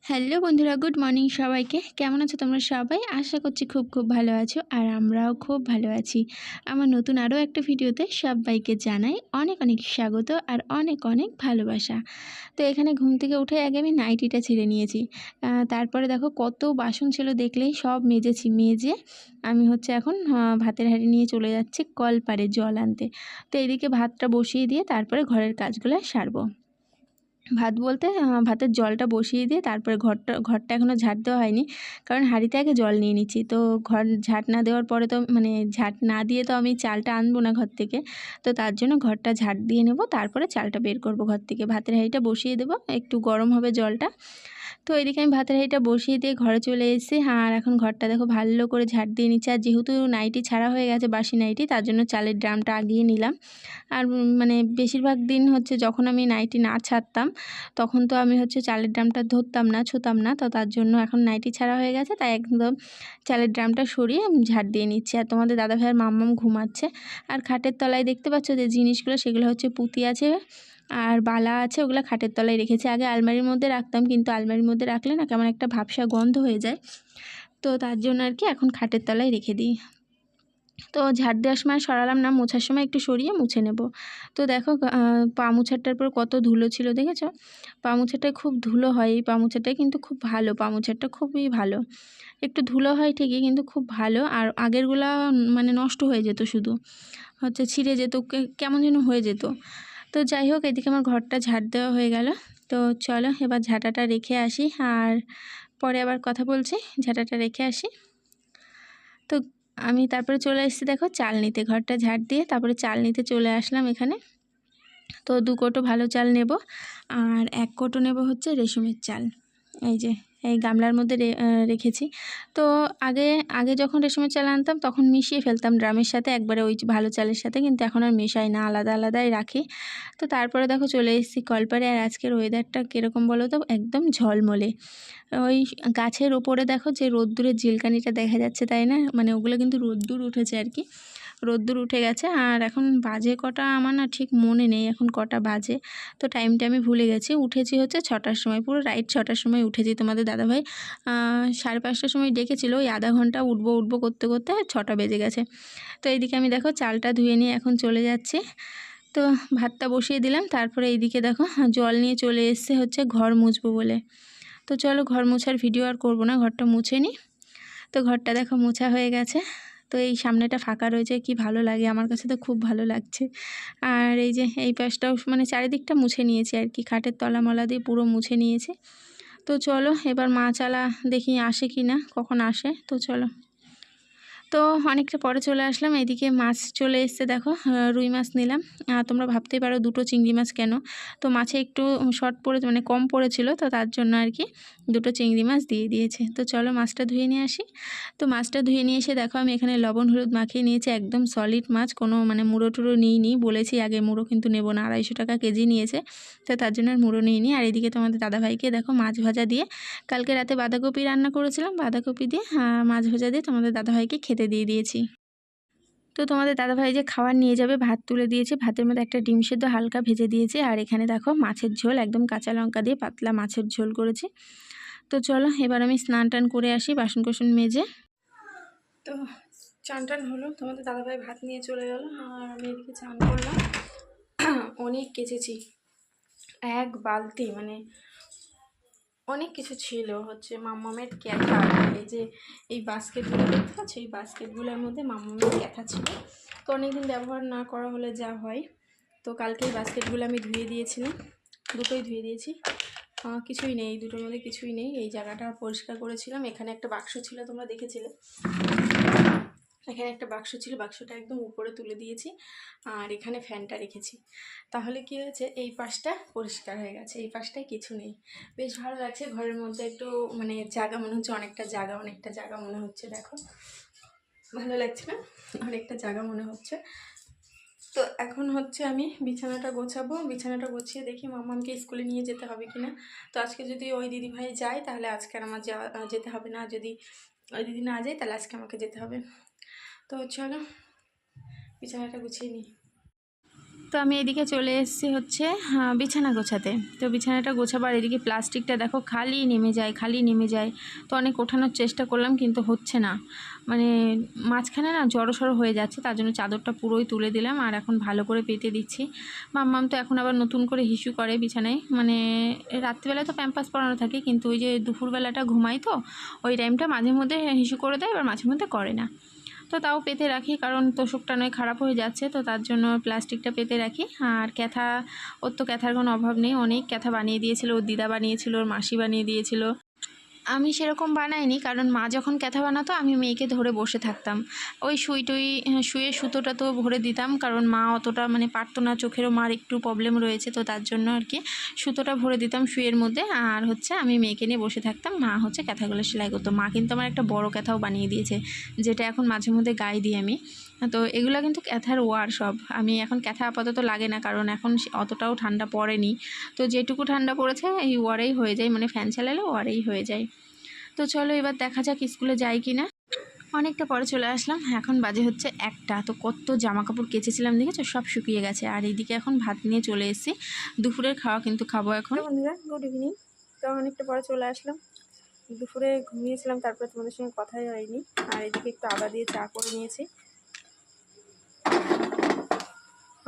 Hello বন্ধুরা, good morning সবাইকে। কেমন আছো তোমরা সবাই? আশা করছি খুব খুব ভালো আছো, আর আমরাও খুব ভালো আছি। আমার নতুন আরও একটা ভিডিওতে সবাইকে জানাই অনেক অনেক স্বাগত আর অনেক অনেক ভালোবাসা। তো এখানে ঘুম থেকে উঠে আগে আমি নাইটিটা ছেড়ে নিয়েছি। তারপরে দেখো কত বাসন ছিল দেখলেই, সব মেজেছি। মেজে আমি হচ্ছে এখন ভাতের হাঁড়ি নিয়ে চলে যাচ্ছি কলপাড়ে জল আনতে। তো এদিকে ভাতটা বসিয়ে দিয়ে তারপরে ঘরের কাজগুলো সারবো। ভাত বলতে ভাতের জলটা বসিয়ে দিয়ে তারপরে ঘরটা এখনও ঝাঁট দেওয়া হয়নি, কারণ হাঁড়িতে আগে জল নিয়ে নিচ্ছি। তো ঘর ঝাঁট না দেওয়ার পরে তো ঝাঁট না দিয়ে তো আমি চালটা আনবো না ঘর থেকে। তো তার জন্য ঘরটা ঝাঁট দিয়ে নেব, তারপরে চালটা বের করব ঘর থেকে। ভাতের হাঁড়িটা বসিয়ে দেবো, একটু গরম হবে জলটা। তো এদিকে আমি ভাতের হাঁড়িটা বসিয়ে দিয়ে ঘরে চলে এসেছি। আর এখন ঘরটা দেখো ভালো করে ঝাঁট দিয়ে নিচ্ছি। আর যেহেতু নাইটি ছাড়া হয়ে গেছে, বাসি নাইটি, তার জন্য চালের ড্রামটা আগিয়ে নিলাম। আর বেশিরভাগ দিন হচ্ছে যখন আমি নাইটি না ছাড়তাম, তখন তো আমি হচ্ছে চালের ড্রামটা ধরতাম না, ছুতাম না। তো তার জন্য এখন নাইটি ছাড়া হয়ে গেছে, তাই একদম চালের ড্রামটা সরিয়ে আমি ঝাড় দিয়ে নিচ্ছি। আর তোমাদের দাদাভাইয়ের মাম্মাম ঘুমাচ্ছে। আর খাটের তলায় দেখতে পাচ্ছ যে জিনিসগুলো, সেগুলো হচ্ছে পুঁতি আছে আর বালা আছে, ওগুলো খাটের তলায় রেখেছি। আগে আলমারির মধ্যে রাখতাম, কিন্তু আলমারির মধ্যে রাখলে না কেমন একটা ভাবসা গন্ধ হয়ে যায়। তো তার জন্য আর কি এখন খাটের তলায় রেখে দিই। তো ঝাড় দেওয়ার সময় সরালাম না, মোছার সময় একটু সরিয়ে মুছে নেব। তো দেখো পা মোছারটার পর কত ধুলো ছিল দেখেছো? পা মোছাটায় খুব ধুলো হয়, এই পা মোছাটাই কিন্তু খুব ভালো, পা মোছারটা খুবই ভালো। একটু ধুলো হয় ঠিকই, কিন্তু খুব ভালো। আর আগেরগুলা নষ্ট হয়ে যেত, শুধু হচ্ছে ছিঁড়ে যেত, কেমন যেন হয়ে যেত। তো যাই হোক, এদিকে আমার ঘরটা ঝাড় দেওয়া হয়ে গেল। তো চলো এবার ঝাঁটাটা রেখে আসি, আর পরে আবার কথা বলছি। ঝাঁটাটা রেখে আসি। তো আমি তারপরে চলে এসেছি দেখো চাল নিতে। ঘরটা ঝাড় দিয়ে তারপরে চাল নিতে চলে আসলাম এখানে। তো 2 কোটো ভালো চাল নেব, আর 1 কোটো নেব হচ্ছে রেশমের চাল। এই যে এই গামলার মধ্যে রেখেছি। তো আগে আগে যখন রেশমের চাল আনতাম তখন মিশিয়ে ফেলতাম ড্রামের সাথে একবারে, ওই ভালো চালের সাথে, কিন্তু এখন আর মেশাই না, আলাদা আলাদাই রাখি। তো তারপরে দেখো চলে এসেছি কলপারে। আর আজকের ওয়েদারটা কীরকম বলো তো? একদম ঝলমলে। ওই গাছের ওপরে দেখো যে রোদ্দুরের ঝিলকানিটা দেখা যাচ্ছে, তাই না? ওগুলো কিন্তু রোদ্দুর উঠেছে আর কি, রোদ্দুর উঠে গেছে। আর এখন বাজে কটা আমার না ঠিক মনে নেই এখন কটা বাজে, তো টাইমটা আমি ভুলে গেছি। উঠেছি হচ্ছে 6টার সময়, পুরো রাইট 6টার সময় উঠেছি। তোমাদের দাদাভাই 5:30টার সময় ডেকেছিল, ওই আধা ঘন্টা উঠবো করতে করতে 6টা বেজে গেছে। তো এইদিকে আমি দেখো চালটা ধুয়ে নিয়ে এখন চলে যাচ্ছি। তো ভাতটা বসিয়ে দিলাম, তারপরে এইদিকে দেখো জল নিয়ে চলে এসছে হচ্ছে ঘর মুছবো বলে। তো চলো ঘর মোছার ভিডিও আর করবো না, ঘরটা মুছে নিই। তো ঘরটা দেখো মোছা হয়ে গেছে। তো এই সামনেটা ফাঁকা রয়েছে, কি ভালো লাগে, আমার কাছে তো খুব ভালো লাগছে। আর এই যে এই পাশটাও চারিদিকটা মুছে নিয়েছি আর কি, খাটের তলা মলা দিয়ে পুরো মুছে নিয়েছি। তো চলো এবার মাছালা দেখি আসে কি না, কখন আসে। তো চলো, তো অনেকটা পরে চলে আসলাম। এদিকে মাছ চলে এসছে দেখো, রুই মাছ নিলাম। তোমরা ভাবতেই পারো দুটো চিংড়ি মাছ কেন? তো মাছে একটু শর্ট পড়ে, কম পড়েছিল, তো তার জন্য আর কি দুটো চিংড়ি মাছ দিয়ে দিয়েছে। তো চলো মাছটা ধুয়ে নিয়ে আসি। তো মাছটা ধুয়ে নিয়ে এসে দেখো আমি এখানে লবণ হলুদ মাখিয়ে নিয়েছি, একদম সলিড মাছ, কোনো মুড়ো টুড়ো নিইনি। বলেছি আগে মুড়ো কিন্তু নেব না, 250 টাকা কেজি নিয়েছে, তো তার জন্য আর মুড়ো নিইনি। আর এদিকে তোমাদের দাদাভাইকে দেখো মাছ ভাজা দিয়ে, কালকে রাতে বাঁধাকপি রান্না করেছিলাম, বাঁধাকপি দিয়ে মাছ ভাজা দিয়ে তোমাদের দাদাভাইকে খেতে দিয়ে দিয়েছি। তো তোমাদের দাদাভাই যে খাবার নিয়ে যাবে, ভাত তুলে দিয়েছি, ভাতের মধ্যে একটা ডিম সেদ্ধ হালকা ভেজে দিয়েছি। আর এখানে দেখো মাছের ঝোল, একদম কাঁচা লঙ্কা দিয়ে পাতলা মাছের ঝোল করেছি। তো চলো এবার আমি স্নান টান করে আসি, বাসন কোসন মেজে। তো চান টান হলো, তোমাদের দাদাভাই ভাত নিয়ে চলে গেল, আর আমি এদিকে চান করলাম। অনেক কেচেছি, এক বালতি, অনেক কিছু ছিল হচ্ছে মাম্মামের ক্যাথা। এই যে এই বাস্কেটগুলো দেখতে পাচ্ছ, এই বাস্কেটগুলোর মধ্যে মাম্মামের ক্যাথা ছিল। তো অনেকদিন ব্যবহার না করা হলে যা হয়। তো কালকে এই বাস্কেটগুলো আমি ধুয়ে দিয়েছিলাম, দুটোই ধুয়ে দিয়েছি। কিছুই নেই, এই দুটোর মধ্যে কিছুই নেই। এই জায়গাটা পরিষ্কার করেছিলাম। এখানে একটা বাক্স ছিল, তোমরা দেখেছিলে, এখানে একটা বাক্স ছিল, বাক্সটা একদম উপরে তুলে দিয়েছি। আর এখানে ফ্যানটা রেখেছি। তাহলে কি হয়েছে, এই পাশটা পরিষ্কার হয়ে গেছে, এই পাশটায় কিছু নেই। বেশ ভালো লাগছে, ঘরের মধ্যে একটু জায়গা মনে হচ্ছে, অনেকটা জায়গা মনে হচ্ছে। দেখো ভালো লাগছে না? অনেকটা জায়গা মনে হচ্ছে। তো এখন হচ্ছে আমি বিছানাটা গোছাবো, বিছানাটা গুছিয়ে দেখি মামামকে স্কুলে নিয়ে যেতে হবে কিনা। তো আজকে যদি ওই দিদিভাই যায় তাহলে আজকে আর আমার যেতে হবে না, যদি ওই দিদি না যায় তাহলে আজকে আমাকে যেতে হবে। তো চলো বিছানাটা গুছিয়ে নিই। তো আমি এদিকে চলে এসেছি হচ্ছে বিছানা গোছাতে। তো বিছানাটা গোছাবার এদিকে প্লাস্টিকটা দেখো খালি নেমে যায়। তো অনেক ওঠানোর চেষ্টা করলাম কিন্তু হচ্ছে না, মানে মাঝখানে না জড়সড় হয়ে যাচ্ছে, তার জন্য চাদরটা পুরোই তুলে দিলাম আর এখন ভালো করে পেতে দিচ্ছি। মাম্মাম তো এখন আবার নতুন করে হিসু করে বিছানায়, মানে রাত্রিবেলায় তো প্যাম্পাস পরানো থাকে কিন্তু ওই যে দুপুরবেলাটা ঘুমাই তো ওই টাইমটা মাঝে মধ্যে হিসু করে দেয়, এবার মাঝে মধ্যে করে না। তো তাও পেতে রাখি, কারণ তোষকটা নয় খারাপ হয়ে যাচ্ছে, তো তার জন্য প্লাস্টিকটা পেতে রাখি। আর ক্যাথা, ওর তো ক্যাথার কোনো অভাব নেই, অনেক ক্যাথা বানিয়ে দিয়েছিল, ওর দিদা বানিয়েছিল, ওর মাসি বানিয়ে দিয়েছিল। আমি সেরকম বানাইনি, কারণ মা যখন ক্যাথা বানাতো আমি মেয়েকে ধরে বসে থাকতাম, ওই শুয়ে সুতোটা তো ভরে দিতাম, কারণ মা অতটা মানে পারতো না, চোখেরও মার একটু প্রবলেম রয়েছে, তো তার জন্য আর কি সুতোটা ভরে দিতাম শুয়ের মধ্যে। আর হচ্ছে আমি মেয়েকে নিয়ে বসে থাকতাম, মা হচ্ছে ক্যাথাগুলো সেলাই করতো। মা কিন্তু আমার একটা বড় ক্যাথাও বানিয়ে দিয়েছে, যেটা এখন মাঝে মধ্যে গায়ে দিই আমি। তো এগুলো কিন্তু ক্যাথার ওয়ার সব, আমি এখন ক্যাথা আপাতত লাগে না, কারণ এখন অতটাও ঠান্ডা পড়েনি, তো যেটুকু ঠান্ডা পড়েছে এই ওয়ারেই হয়ে যায়, মানে ফ্যান চালালে ওয়ারেই হয়ে যায়। তো চলো এবার দেখা যাক স্কুলে যাই কি না। অনেকটা পরে চলে আসলাম, এখন বাজে হচ্ছে 1টা। তো কত জামা কাপড় কেচেছিলাম দেখেছো, সব শুকিয়ে গেছে। আর এইদিকে এখন ভাত নিয়ে চলে এসেছি, দুপুরের খাওয়া কিন্তু খাবো এখন। বন্ধুরা গুড ইভিনিং। তো অনেকটা পরে চলে আসলাম, দুপুরে ঘুমিয়েছিলাম, তারপরে তোমাদের সঙ্গে কথাই হয়নি। আর এদিকে একটু আদা দিয়ে চা করে নিয়েছি,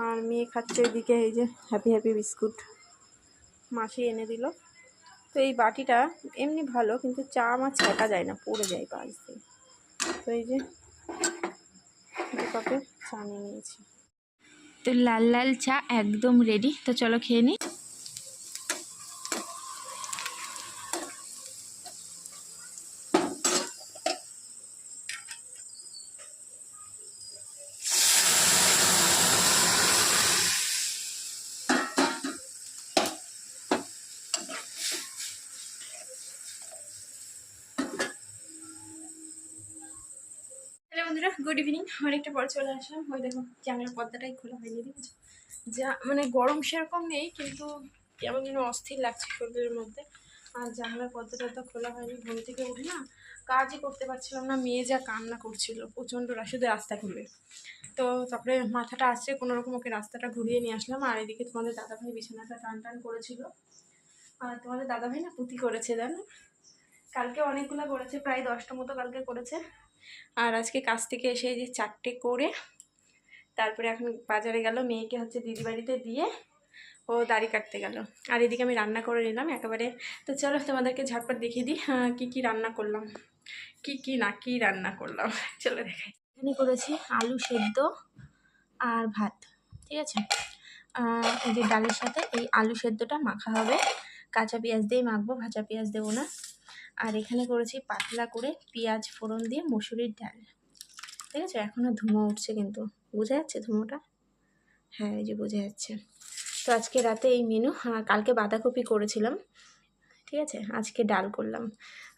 আর মেয়ে খাচ্ছে এদিকে এই যে হ্যাপি হ্যাপি বিস্কুট, মাসি এনে দিল। তো এই বাটিটা এমনি ভালো, কিন্তু চা আমার ছেঁকা যায় না, পড়ে যায় পাশ দিয়ে। তো এই যে 2 কাপে চা নিয়ে নিয়েছি, তো লাল লাল চা একদম রেডি। তো চলো খেয়ে নিই। হ্যালো বন্ধুরা, গুড ইভিনিং। অনেকটা পরে চলে আসলাম। ওই দেখো জানলার পর্দাটাই খোলা হয়নি, দেখেছো? যা মানে গরম সেরকম নেই, কিন্তু কেমন যেন অস্থির লাগছে শরীরের মধ্যে। আর জানলার পর্দাটা তো খোলা হয়নি, ঘুম থেকে উঠে না কাজই করতে পারছিলাম না। মেয়ে যা কান্না করছিল প্রচণ্ড, শুধু রাস্তা ঘুরবে। তো তারপরে মাথাটা আসছে, কোনোরকম ওকে রাস্তাটা ঘুরিয়ে নিয়ে আসলাম। আর এদিকে তোমাদের দাদাভাই বিছানাটা টান টান করেছিল। আর তোমাদের দাদাভাই না পুঁতি করেছে, জানো, কালকে অনেকগুলো করেছে, প্রায় 10টা মতো কালকে করেছে। আর আজকে কাজ থেকে এসে এই যে 4টে করে, তারপরে এখন বাজারে গেল, মেয়েকে হচ্ছে দিদি বাড়িতে দিয়ে ও দাড়ি কাটতে গেল। আর এদিকে আমি রান্না করে নিলাম একেবারে। তো চলো তোমাদেরকে ঝটপট দেখিয়ে দিই কি রান্না করলাম, কি রান্না করলাম চলো দেখাই। এখানে করেছি আলু সেদ্ধ আর ভাত, ঠিক আছে। এই যে ডালের সাথে এই আলু সেদ্ধটা মাখা হবে, কাঁচা পেঁয়াজ দিয়েই মাখবো, ভাজা পেঁয়াজ দেবো না। আর এখানে করেছি পাতলা করে পেঁয়াজ ফোড়ন দিয়ে মসুরির ডাল, ঠিক আছে। এখনও ধুমো উঠছে, কিন্তু বোঝা যাচ্ছে ধুমোটা, হ্যাঁ এই যে বোঝা যাচ্ছে। তো আজকে রাতে এই মেনু। কালকে বাঁধাকপি করেছিলাম, ঠিক আছে, আজকে ডাল করলাম।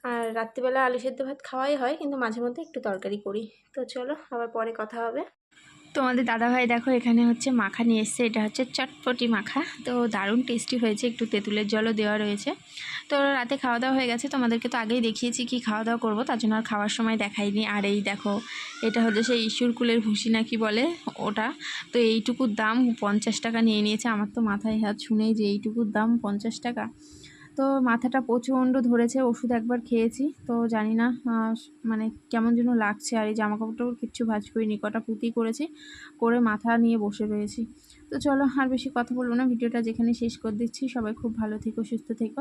আর রাত্রিবেলা আলু সেদ্ধ ভাত খাওয়াই হয়, কিন্তু মাঝে মধ্যে একটু তরকারি করি। তো চলো আবার পরে কথা হবে। তোমাদের দাদাভাই দেখো এখানে হচ্ছে মাখা নিয়ে এসছে, এটা হচ্ছে চটপটি মাখা, তো দারুণ টেস্টি হয়েছে, একটু তেঁতুলের জলও দেওয়া রয়েছে। তো রাতে খাওয়া দাওয়া হয়ে গেছে, তোমাদেরকে তো আগেই দেখিয়েছি কি খাওয়া দাওয়া করবো, তার জন্য আর খাওয়ার সময় দেখাইনি। আর এই দেখো এটা হচ্ছে সেই ঈশ্বর কুলের ভুসি নাকি বলে ওটা, তো এইটুকুর দাম 50 টাকা নিয়ে নিয়েছে। আমার তো মাথায় হাত শুনেই যে এইটুকুর দাম 50 টাকা। তো মাথাটা প্রচণ্ড ধরেছে, ওষুধ একবার খেয়েছি, তো জানি না মানে কেমন যেন লাগছে। আর এই জামা কাপড়টাও কিচ্ছু ভাঁজ করিনি, কটা পুঁতি করেছি, করে মাথা নিয়ে বসে রয়েছি। তো চলো আর বেশি কথা বলবো না, ভিডিওটা যেখানে শেষ করে দিচ্ছি। সবাই খুব ভালো থেকো, সুস্থ থেকো।